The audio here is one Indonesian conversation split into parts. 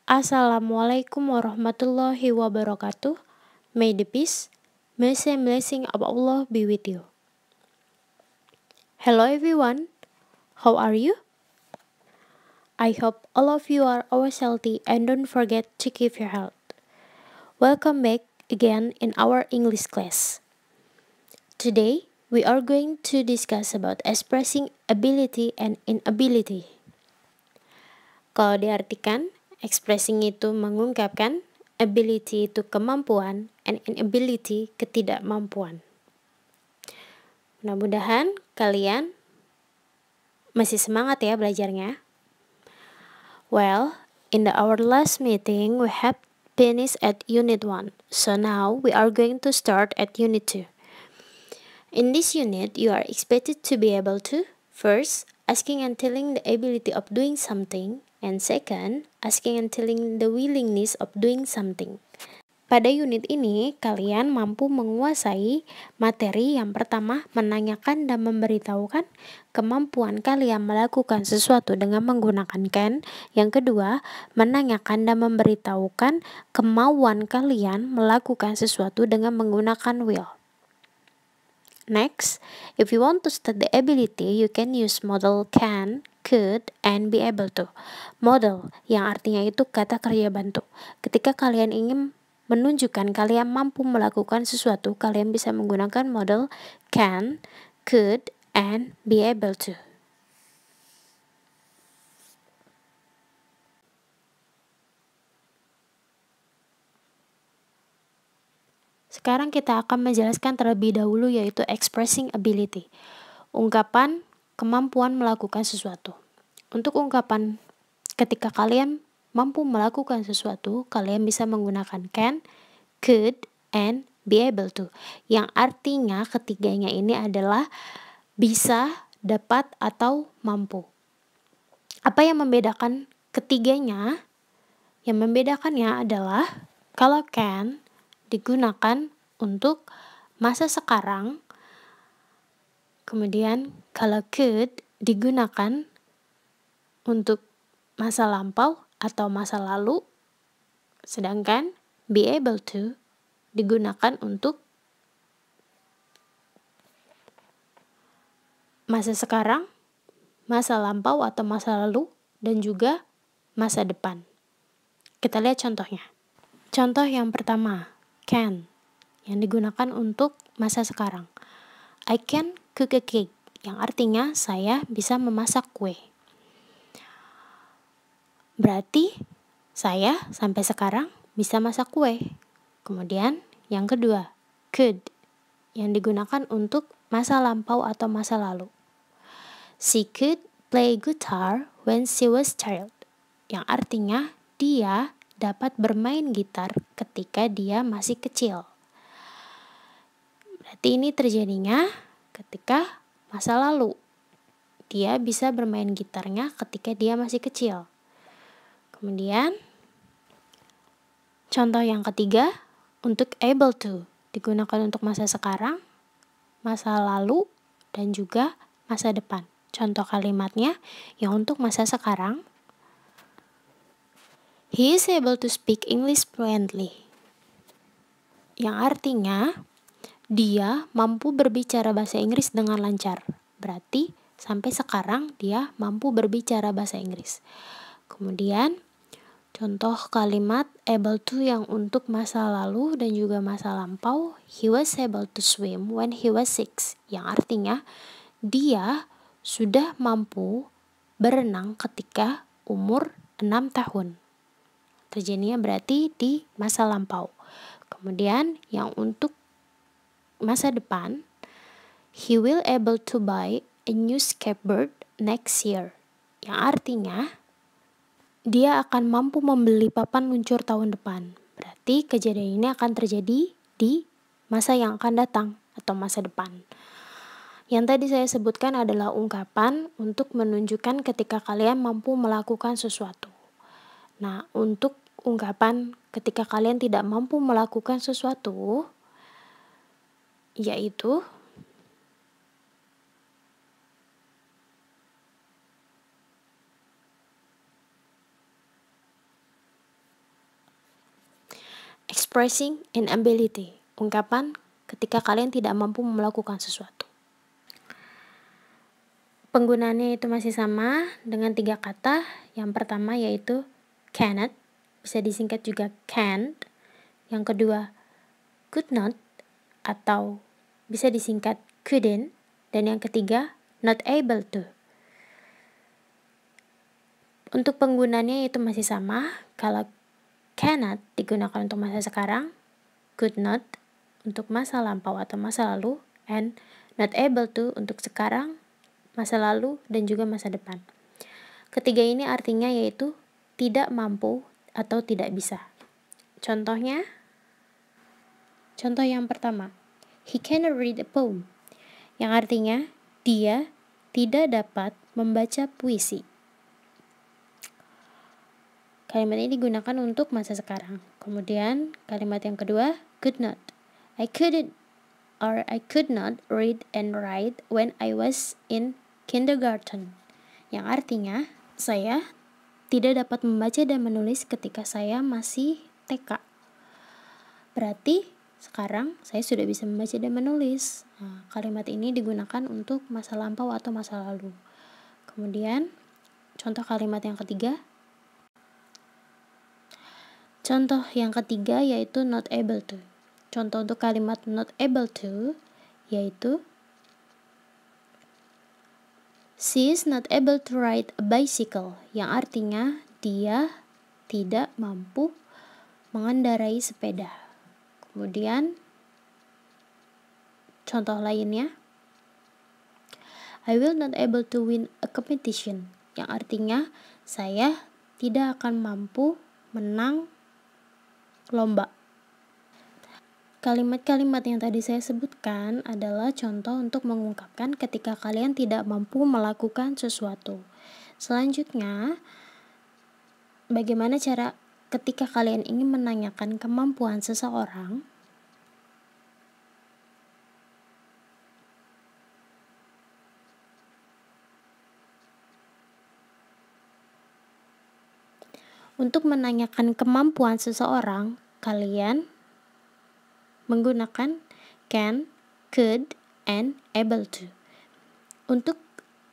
Assalamualaikum warahmatullahi wabarakatuh. May the peace, mercy and blessing of Allah be with you. Hello everyone, how are you? I hope all of you are always healthy and don't forget to keep your health. Welcome back again in our English class. Today, we are going to discuss about expressing ability and inability. Kalau diartikan, expressing itu mengungkapkan, ability itu kemampuan, and inability ketidakmampuan. Mudah-mudahan kalian masih semangat ya belajarnya. Well, in our last meeting, we have finished at Unit 1. So now, we are going to start at Unit 2. In this unit, you are expected to be able to, first, asking and telling the ability of doing something, and second, asking and telling the willingness of doing something. Pada unit ini, kalian mampu menguasai materi yang pertama, menanyakan dan memberitahukan kemampuan kalian melakukan sesuatu dengan menggunakan can. Yang kedua, menanyakan dan memberitahukan kemauan kalian melakukan sesuatu dengan menggunakan will. Next, if you want to state the ability, you can use modal can, could, and be able to. Modal, yang artinya itu kata kerja bantu. Ketika kalian ingin menunjukkan kalian mampu melakukan sesuatu, kalian bisa menggunakan modal can, could, and be able to. Sekarang kita akan menjelaskan terlebih dahulu yaitu expressing ability. Ungkapan kemampuan melakukan sesuatu. Untuk ungkapan ketika kalian mampu melakukan sesuatu, kalian bisa menggunakan can, could, and be able to. Yang artinya ketiganya ini adalah bisa, dapat, atau mampu. Apa yang membedakan ketiganya? Yang membedakannya adalah kalau can digunakan untuk masa sekarang, kemudian kalau could digunakan untuk masa lampau atau masa lalu, sedangkan be able to digunakan untuk masa sekarang, masa lampau atau masa lalu, dan juga masa depan. Kita lihat contohnya. Contoh yang pertama, can, yang digunakan untuk masa sekarang. I can cook a cake, yang artinya saya bisa memasak kue. Berarti saya sampai sekarang bisa masak kue. Kemudian yang kedua, could, yang digunakan untuk masa lampau atau masa lalu. She could play guitar when she was child, yang artinya dia dapat bermain gitar ketika dia masih kecil. Berarti ini terjadinya ketika masa lalu. Dia bisa bermain gitarnya ketika dia masih kecil. Kemudian, contoh yang ketiga, untuk able to, digunakan untuk masa sekarang, masa lalu, dan juga masa depan. Contoh kalimatnya, yang untuk masa sekarang, he is able to speak English fluently. Yang artinya, dia mampu berbicara bahasa Inggris dengan lancar. Berarti, sampai sekarang dia mampu berbicara bahasa Inggris. Kemudian, contoh kalimat able to yang untuk masa lalu dan juga masa lampau, he was able to swim when he was 6. Yang artinya, dia sudah mampu berenang ketika umur 6 tahun. Terjadinya berarti di masa lampau. Kemudian yang untuk masa depan, he will able to buy a new skateboard next year. Yang artinya, dia akan mampu membeli papan luncur tahun depan. Berarti kejadian ini akan terjadi di masa yang akan datang atau masa depan. Yang tadi saya sebutkan adalah ungkapan untuk menunjukkan ketika kalian mampu melakukan sesuatu. Nah, untuk ungkapan ketika kalian tidak mampu melakukan sesuatu, yaitu expressing inability, ungkapan ketika kalian tidak mampu melakukan sesuatu. Penggunaannya itu masih sama dengan 3 kata. Yang pertama yaitu cannot, bisa disingkat juga can't. Yang kedua could not, atau bisa disingkat couldn't. Dan yang ketiga not able to. Untuk penggunaannya itu masih sama. Kalau cannot digunakan untuk masa sekarang, could not untuk masa lampau atau masa lalu, and not able to untuk sekarang, masa lalu, dan juga masa depan. Ketiga ini artinya yaitu tidak mampu atau tidak bisa. Contoh yang pertama, he cannot read a poem, yang artinya dia tidak dapat membaca puisi. Kalimat ini digunakan untuk masa sekarang. Kemudian kalimat yang kedua, could not. I could not read and write when I was in kindergarten. Yang artinya, saya tidak dapat membaca dan menulis ketika saya masih TK. Berarti sekarang saya sudah bisa membaca dan menulis. Nah, kalimat ini digunakan untuk masa lampau atau masa lalu. Kemudian contoh kalimat yang ketiga. Contoh yang ketiga yaitu not able to. Contoh untuk kalimat not able to yaitu she is not able to ride a bicycle, yang artinya dia tidak mampu mengendarai sepeda. Kemudian contoh lainnya, I will not able to win a competition, yang artinya saya tidak akan mampu menang lomba. Kalimat-kalimat yang tadi saya sebutkan adalah contoh untuk mengungkapkan ketika kalian tidak mampu melakukan sesuatu. Selanjutnya, bagaimana cara ketika kalian ingin menanyakan kemampuan seseorang? Untuk menanyakan kemampuan seseorang, kalian menggunakan can, could, and able to. Untuk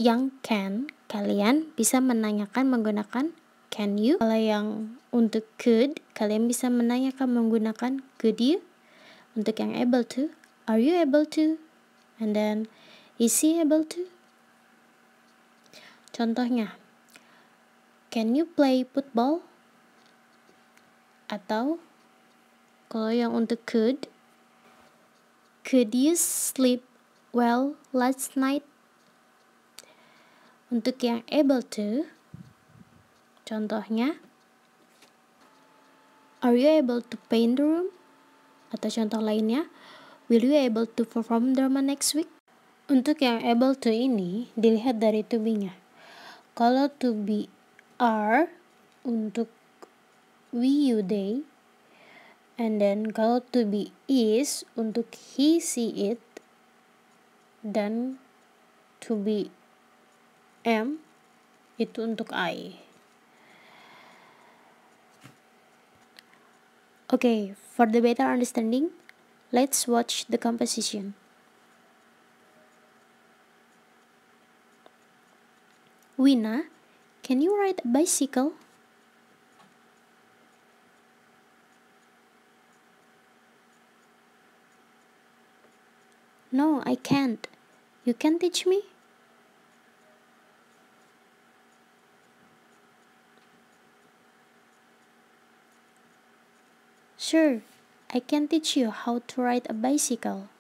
yang can, kalian bisa menanyakan menggunakan can you. Kalau yang untuk could, kalian bisa menanyakan menggunakan could you. Untuk yang able to, are you able to? And then, is he able to? Contohnya, can you play football? Atau kalau yang untuk could you sleep well last night? Untuk yang able to, contohnya, are you able to paint the room? Atau contoh lainnya, will you able to perform drama next week? Untuk yang able to ini dilihat dari to be-nya. Kalau to be are untuk we, you, they. And then kalau to be is untuk he, she, it. Dan to be am itu untuk I. Okay, for the better understanding, let's watch the composition. Wina, can you ride a bicycle? No, I can't. You can teach me? Sure, I can teach you how to ride a bicycle.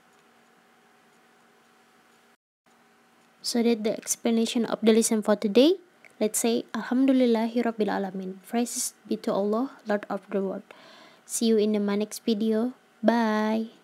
So that's the explanation of the lesson for today. Let's say Alhamdulillahirabbil alamin. Praises be to Allah, Lord of the world. See you in the next video. Bye.